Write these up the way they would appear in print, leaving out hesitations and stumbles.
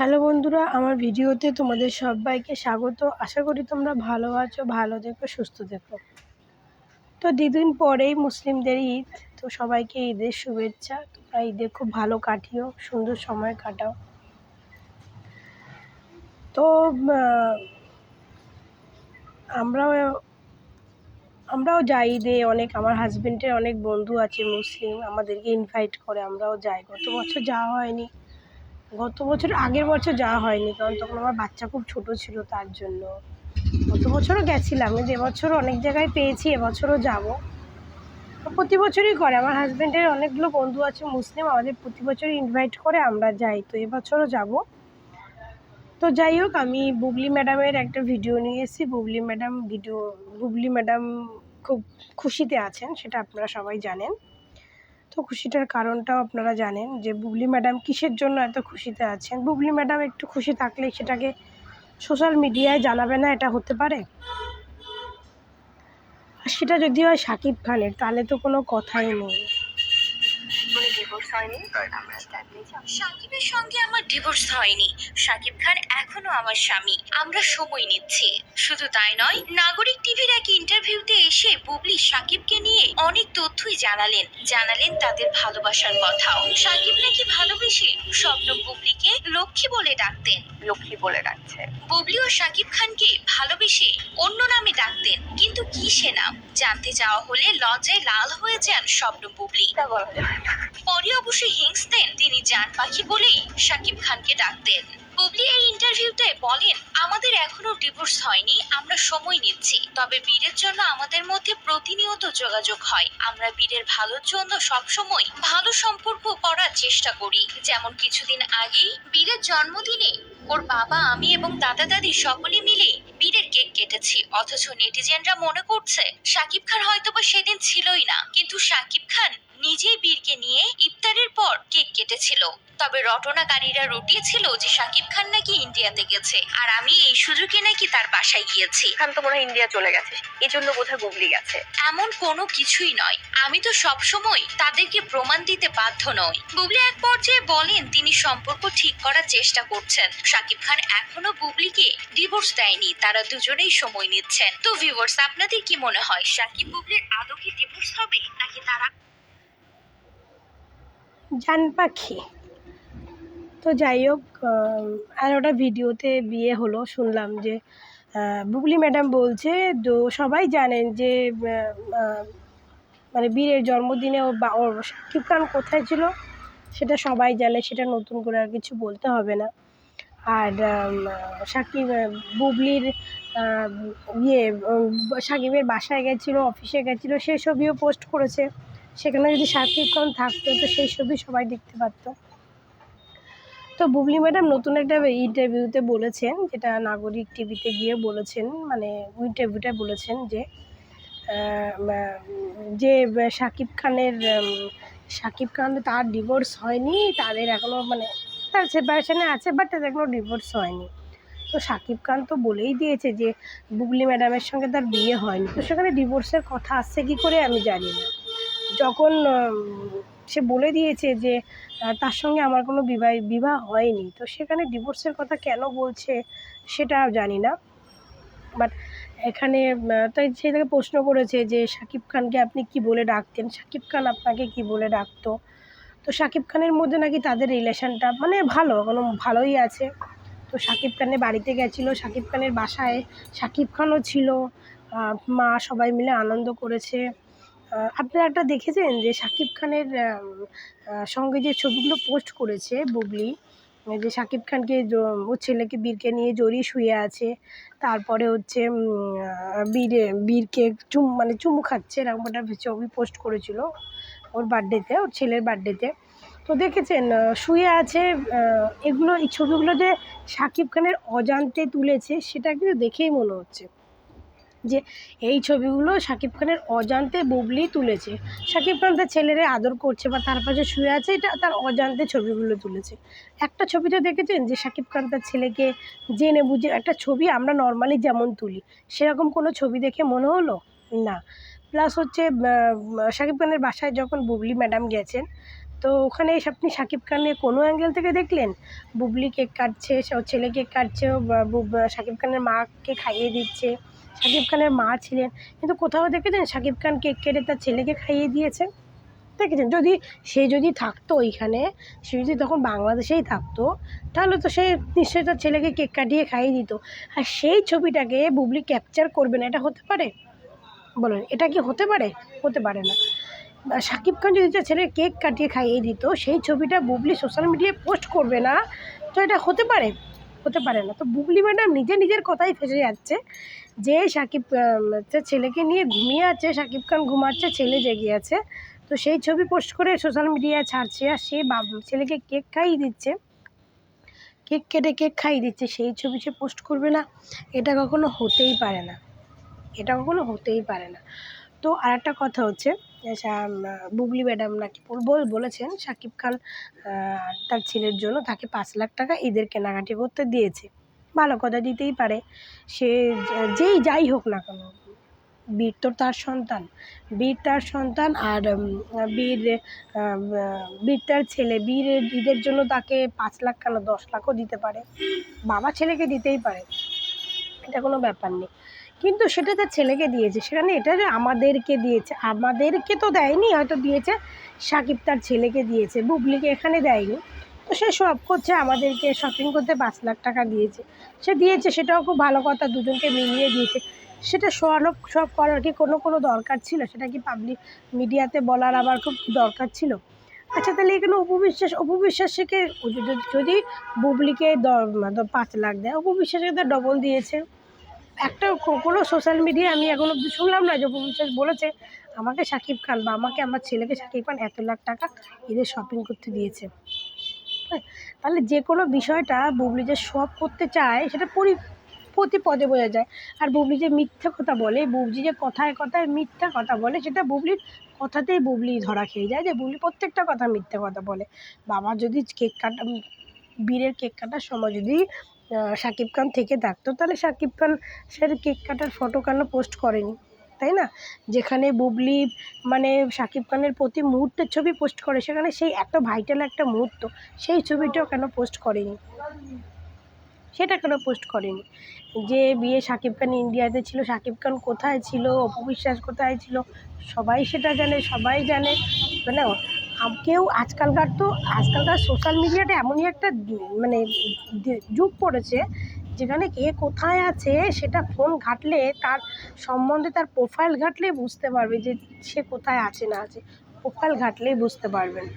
Hello বন্ধুরা, আমার ভিডিওতে তোমাদের সবাইকে স্বাগত। আশা করি তোমরা ভালো আছো, ভালো থেকো, সুস্থ থেকো। তো দুদিন পরেই মুসলিমদের ঈদ। তো সবাইকে ঈদের শুভেচ্ছা। তোমরা ঈদে খুব ভালো কাটিও, সুন্দর সময় কাটাও। তো আমরাও আমরাও যাই ঈদে। আমার হাজব্যান্ডের অনেক বন্ধু আছে মুসলিম, আমাদেরকে ইনভাইট করে, আমরাও যাই। গত বছর যাওয়া হয়নি, আগের বছর যাওয়া হয়নি, কারণ তখন আমার বাচ্চা খুব ছোট ছিল, তার জন্য। গত বছরও গেছিলাম, কিন্তু এবছরও অনেক জায়গায় পেয়েছি, এবছরও যাব। প্রতি বছরই করে, আমার হাজব্যান্ডের অনেকগুলো বন্ধু আছে মুসলিম, আমাদের প্রতি বছরই ইনভাইট করে, আমরা যাই। তো এবছরও যাব। তো যাই হোক, আমি বুবলি ম্যাডামের একটা ভিডিও নিয়ে এসেছি। বুবলি ম্যাডাম খুব খুশিতে আছেন, সেটা আপনারা সবাই জানেন। তো খুশিটার কারণটাও আপনারা জানেন, যে বুবলি ম্যাডাম কিসের জন্য এত খুশিতে আছেন। বুবলি ম্যাডাম একটু খুশি থাকলে সেটাকে সোশ্যাল মিডিয়ায় জানাবে না, এটা হতে পারে? আর সেটা যদি হয় শাকিব খানের, তাহলে তো কোনো কথাই নেই। সাকিবের সঙ্গে আমার ডিভোর্স হয়নি। সাকিব খান এখনো আমার স্বামী। আমরা সময় নিচ্ছি। শুধু তাই নয়, নাগরিক টিভির এক ইন্টারভিউতে এসে বুবলি সাকিবকে নিয়ে অনেক তথ্যই জানালেন তাদের ভালোবাসার কথাও। সাকিব নাকি ভালোবেসে স্বপ্ন বুবলিকে লক্ষ্মী বলে ডাকছে। বুবলি ও সাকিব খানকে ভালোবেসে অন্য নামে ডাকতেন, কিন্তু কি সে নাম জানতে চাওয়া হলে লজ্জায় লাল হয়ে যান স্বপ্ন বুবলি। পরে অবশ্য হিংসতেন, তিনি জান পাখি বলেই সাকিব খানকে ডাকতেন। বুবলি এই ইন্টারভিউতে বলেন, আমাদের এখনো ডিভোর্স হয়নি, আমরা সময় নিচ্ছি। তবে বীরের জন্য আমাদের মধ্যে প্রতিনিয়ত যোগাযোগ হয়। আমরা বীরের ভালোর জন্য সবসময় ভালো সম্পর্ক করার চেষ্টা করি। যেমন কিছুদিন আগেই বীরের জন্মদিনে ওর বাবা, আমি এবং দাদা দাদি সকলে মিলে বীরের কেক কেটেছি। অথচ নেটিজেনরা মনে করছে সাকিব খান হয়তোবা সেদিন ছিলই না, কিন্তু সাকিব খান নিজেই বীরকে নিয়ে ইফতারের পর কেক কেটেছিল। তবে রটনাকারীরা রটিয়েছিল যে সাকিব খান নাকি ইন্ডিয়াতে গেছে, আর আমি এই সুযোগে নাকি তার বাসায় গিয়েছি। খান তো মনে হয় ইন্ডিয়া চলে গেছে, এই জন্য বোধহয় বুবলি গেছে। এমন কোনো কিছুই নয়, আমি তো সবসময় তাদেরকে প্রমাণ দিতে বাধ্য নই। বুবলি এক পর্যায়ে বলেন তিনি সম্পর্ক ঠিক করার চেষ্টা করছেন। সাকিব খান এখনো বুবলিকে ডিভোর্স দেয়নি, তারা দুজনেই সময় নিচ্ছেন। তো ভিউয়ার্স, আপনাদের কি মনে হয়, সাকিব বুবলির আদৌ কি ডিভোর্স হবে, নাকি তারা জান পাখি? তো যাই হোক, আর ওটা ভিডিওতে বিয়ে হলো, শুনলাম যে বুবলি ম্যাডাম বলছে, তো সবাই জানেন যে মানে বীরের জন্মদিনে ওর শাকিব খান কোথায় ছিল, সেটা সবাই জানে, সেটা নতুন করে আর কিছু বলতে হবে না। আর বুবলির সাকিবের বাসায় গেছিলো, অফিসে গেছিলো, সেই ছবিও পোস্ট করেছে। সেখানে যদি শাকিব খান থাকতো, তো সেই ছবি সবাই দেখতে পারতো। তো বুবলি ম্যাডাম নতুন একটা ইন্টারভিউতে বলেছেন, যেটা নাগরিক টিভিতে গিয়ে বলেছেন, মানে ইন্টারভিউটা বলেছেন যে যে শাকিব খান তার ডিভোর্স হয়নি, তাদের এখনও মানে তার সেপারেশনে আছে, বাট তাদের এখনও ডিভোর্স হয়নি। তো শাকিব খান তো বলেই দিয়েছে যে বুবলি ম্যাডামের সঙ্গে তার বিয়ে হয়নি, তো সেখানে ডিভোর্সের কথা আসছে কী করে আমি জানি না। যখন সে বলে দিয়েছে যে তার সঙ্গে আমার কোনো বিবাহ হয়নি, তো সেখানে ডিভোর্সের কথা কেন বলছে সেটা জানি না। বাট এখানে তাই সে তাকে প্রশ্ন করেছে যে শাকিব খানকে আপনি কি বলে ডাকতেন, শাকিব খান আপনাকে কি বলে ডাকতো। তো শাকিব খানের মধ্যে নাকি তাদের রিলেশনটা মানে ভালোই আছে। তো শাকিব খানের বাড়িতে গেছিলো, শাকিব খানের বাসায় শাকিব খানও ছিল, মা সবাই মিলে আনন্দ করেছে। আপনারা একটা দেখেছেন যে শাকিব খানের সঙ্গে যে ছবিগুলো পোস্ট করেছে বুবলি, যে শাকিব খানকে ওর ছেলেকে বীরকে নিয়ে জড়িয়ে শুয়ে আছে, তারপরে হচ্ছে বীরকে চুমু খাচ্ছে, এরকম একটা ছবি পোস্ট করেছিল ওর বার্থডেতে, ওর ছেলের বার্থডেতে। তো দেখেছেন শুয়ে আছে। এই ছবিগুলো যে শাকিব খানের অজান্তে তুলেছে, সেটা কিন্তু দেখেই মনে হচ্ছে যে এই ছবিগুলো শাকিব খানের অজান্তে বুবলি তুলেছে। শাকিব খান তার ছেলেরে আদর করছে বা তার পাশে শুয়ে আছে, এটা তার অজান্তে ছবিগুলো তুলেছে। একটা ছবিতে দেখেছেন যে শাকিব খান তার ছেলেকে জেনে বুঝে একটা ছবি আমরা নর্মালি যেমন তুলি, সেরকম কোনো ছবি দেখে মনে হলো না। প্লাস হচ্ছে শাকিব খানের বাসায় যখন বুবলি ম্যাডাম গেছেন, তো ওখানে আপনি শাকিব খানের কোনো অ্যাঙ্গেল থেকে দেখলেন? বুবলি কেক কাটছে, ওর ছেলে কেক কাটছে, শাকিব খানের মাকে খাইয়ে দিচ্ছে, শাকিব খানের মা ছিলেন, কিন্তু কোথাও দেখেছেন শাকিব খান কেক কেটে তার ছেলেকে খাইয়ে দিয়েছে? দেখেছেন? যদি থাকতো ওইখানে, সে যদি তখন বাংলাদেশেই থাকতো, তাহলে তো সে নিশ্চয়ই তার ছেলেকে কেক কাটিয়ে খাইয়ে দিত। আর সেই ছবিটাকে বুবলি ক্যাপচার করবে না, এটা হতে পারে? বলুন, এটা কি হতে পারে? হতে পারে না। শাকিব খান যদি তার ছেলের কেক কাটিয়ে খাইয়ে দিত, সেই ছবিটা বুবলি সোশ্যাল মিডিয়ায় পোস্ট করবে না, তো এটা হতে পারে? হতে পারে না। তো বুবলি ম্যাডাম নিজের কথাই ফেঁসে যাচ্ছে যে তার ছেলেকে নিয়ে ঘুমিয়ে আছে, শাকিব খান ঘুমাচ্ছে, ছেলে জেগে আছে, তো সেই ছবি পোস্ট করে সোশ্যাল মিডিয়ায় ছাড়ছে, আর সে ছেলেকে কেক খাইয়ে দিচ্ছে, কেক কেটে কেক খাইয়ে দিচ্ছে, সেই ছবি সে পোস্ট করবে না? এটা কখনো হতেই পারে না, এটা কখনো হতেই পারে না। তো আরেকটা কথা হচ্ছে, বুবলি ম্যাডাম নাকি বলেছেন শাকিব খান তার ছেলের জন্য তাকে 5 লাখ টাকা ঈদের কেনাকাটি করতে দিয়েছে। ভালো কথা, দিতেই পারে। সে যাই হোক না কেন, বীর তো তার সন্তান, আর বীর তার ছেলে, বীরের ঈদের জন্য তাকে 5 লাখ কেন 10 লাখও দিতে পারে, বাবা ছেলেকে দিতেই পারে, এটা কোনো ব্যাপার নেই। কিন্তু সেটা তার ছেলেকে দিয়েছে, সেখানে এটা যে আমাদেরকে দিয়েছে, আমাদেরকে তো দেয়নি, হয়তো দিয়েছে সাকিব তার ছেলেকে দিয়েছে, বুবলিকে এখানে দেয়নি। তো সে সব করছে, আমাদেরকে শপিং করতে 5 লাখ টাকা দিয়েছে, সে দিয়েছে, সেটাও খুব ভালো কথা, দুজনকে মিলিয়ে দিয়েছে। সেটা সব করার কি কোনো দরকার ছিল? সেটা কি পাবলিক মিডিয়াতে বলার আবার খুব দরকার ছিল? আচ্ছা, তাহলে এখানে অপু বিশ্বাসকে যদি বুবলিকে 5 লাখ দেয়, অপু বিশ্বাসকে তো ডবল দিয়েছে। একটা কোনো সোশ্যাল মিডিয়ায় আমি এখনো অব্দি শুনলাম না যে অপু বিশ্বাস বলেছে আমাকে শাকিব খান বা আমার ছেলেকে শাকিব খান এত লাখ টাকা ঈদের শপিং করতে দিয়েছে। হ্যাঁ, তাহলে যে কোনো বিষয়টা বুবলি যে শো অফ করতে চায় সেটা প্রতি পদে বোঝা যায়। আর বুবলি যে মিথ্যে কথা বলে, বুবলি যে কথায় কথায় মিথ্যা কথা বলে, সেটা বুবলির কথাতেই বুবলি ধরা খেয়ে যায় যে বুবলি প্রত্যেকটা কথা মিথ্যে কথা বলে। বাবা যদি বীরের কেক কাটার সময় যদি শাকিব খান থেকে থাকতো, তাহলে শাকিব খান সে কেক কাটার ফটো কেন পোস্ট করেনি, তাই না? যেখানে বুবলি মানে শাকিব খানের প্রতি মুহূর্তের ছবি পোস্ট করে, সেখানে সেই এত ভাইটাল একটা মুহূর্ত, সেই ছবিটাও কেন পোস্ট করেনি? সেটা কেন পোস্ট করেনি? যে বিয়ে শাকিব খান ইন্ডিয়াতে ছিল, শাকিব খান কোথায় ছিল, অপু বিশ্বাস কোথায় ছিল, সবাই সেটা জানে, সবাই জানে। মানে আজকালকার সোশ্যাল মিডিয়াটা এমনই একটা মানে যুগ পড়েছে, যেখানে কে কোথায় আছে সেটা ফোন ঘাঁটলে, তার সম্বন্ধে তার প্রোফাইল ঘাঁটলে বুঝতে পারবে যে সে কোথায় আছে না আছে, প্রোফাইল ঘাঁটলেই বুঝতে পারবেন।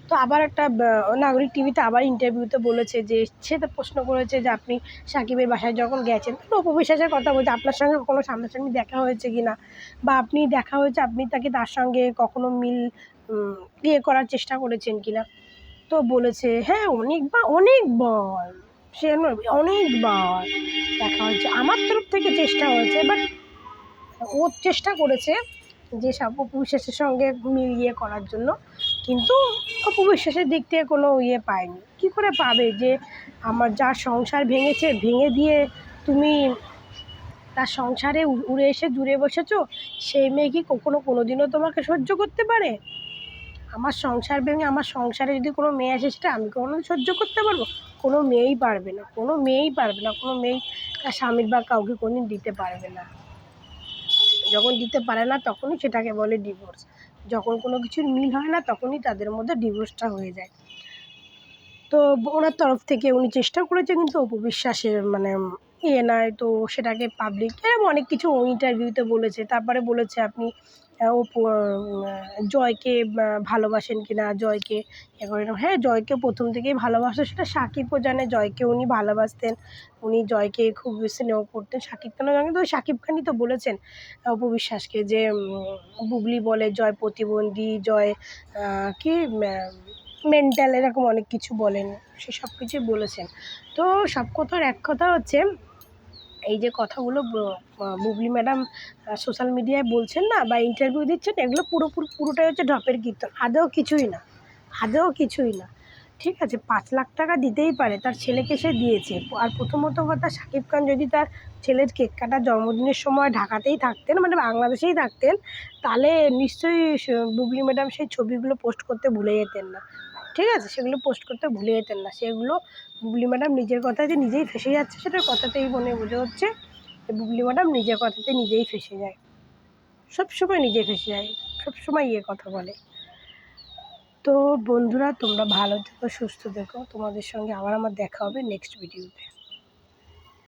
তো আবার একটা নাগরিক টিভিতে আবার ইন্টারভিউতে বলেছে যে, সে তো প্রশ্ন করেছে যে আপনি সাকিবের বাসায় যখন গেছেন, তো অপু বিশ্বাসের কথা বলছে, আপনার সঙ্গে কোনো সামনাসামনি দেখা হয়েছে কি না, বা আপনি দেখা হয়েছে, আপনি তার সঙ্গে কখনো করার চেষ্টা করেছেন কি না? তো বলেছে হ্যাঁ, অনেকবার, সে অনেকবার দেখা হয়েছে, আমার তরফ থেকে চেষ্টা হয়েছে, বাট ও চেষ্টা করেছে যে অপু বিশ্বাসের সঙ্গে মিলিয়ে করার জন্য, কিন্তু অপু বিশ্বাসের দিক থেকে কোনো পায়নি। কী করে পাবে যে আমার যার সংসার ভেঙেছে, ভেঙে দিয়ে তুমি তার সংসারে উড়ে এসে জুড়ে বসেছো, সেই মেয়ে কি কোনো দিনও তোমাকে সহ্য করতে পারে? আমার সংসার ভেঙে আমার সংসারে যদি কোনো মেয়ে আসে, সেটা আমি কখনো সহ্য করতে পারবো? কোনো মেয়েই পারবে না, কোনো মেয়েই তার স্বামীর বা কাউকে কোনোদিন দিতে পারবে না। যখন দিতে পারে না, তখনই সেটাকে বলে ডিভোর্স। যখন কোনো কিছুর মিল হয় না, তখনই তাদের মধ্যে ডিভোর্সটা হয়ে যায়। তো ওনার তরফ থেকে উনি চেষ্টা করেছে, কিন্তু অপু বিশ্বাসের মানে নয়, তো সেটাকে পাবলিক এরকম অনেক কিছু ইন্টারভিউতে বলেছে। তারপরে বলেছে আপনি জয়কে ভালোবাসেন কি না, জয়কে করেন। হ্যাঁ, জয়কে প্রথম থেকেই ভালোবাসে, সেটা সাকিবও জানে, জয়কে উনি ভালোবাসতেন, উনি জয়কে খুব স্নেহ করতেন, সাকিব খানও জানেন। তো সাকিব খানই তো বলেছেন অপু বিশ্বাসকে যে বুবলি বলে জয় প্রতিবন্ধী, জয় কি মেন্টাল, এরকম অনেক কিছু বলেন, সে সব কিছুই বলেছেন। তো সব কথার এক কথা হচ্ছে, এই যে কথাগুলো বুবলি ম্যাডাম সোশ্যাল মিডিয়ায় বলছেন না, বা ইন্টারভিউ দিচ্ছেন, এগুলো পুরোটাই হচ্ছে ঢপের কীর্তন, আদৌ কিছুই না। ঠিক আছে, 5 লাখ টাকা দিতেই পারে, তার ছেলেকে সে দিয়েছে। আর প্রথমত কথা, শাকিব খান যদি তার ছেলের কেক কাটার জন্মদিনের সময় ঢাকাতেই থাকতেন, মানে বাংলাদেশেই থাকতেন, তাহলে নিশ্চয়ই বুবলি ম্যাডাম সেই ছবিগুলো পোস্ট করতে ভুলে যেতেন না। ঠিক আছে, সেগুলো পোস্ট করতে ভুলে যেতেন না। সেগুলো বুবলি ম্যাডাম নিজের কথায় যে নিজেই ফেঁসে যাচ্ছে, সেটার কথাতেই মনে বোঝা হচ্ছে যে বুবলি ম্যাডাম নিজের কথাতে নিজেই ফেঁসে যায়, সবসময় নিজে ফেঁসে যায়, সবসময় কথা বলে। তো বন্ধুরা, তোমরা ভালো থেকো, সুস্থ থেকো। তোমাদের সঙ্গে আবার আমার দেখা হবে নেক্সট ভিডিওতে।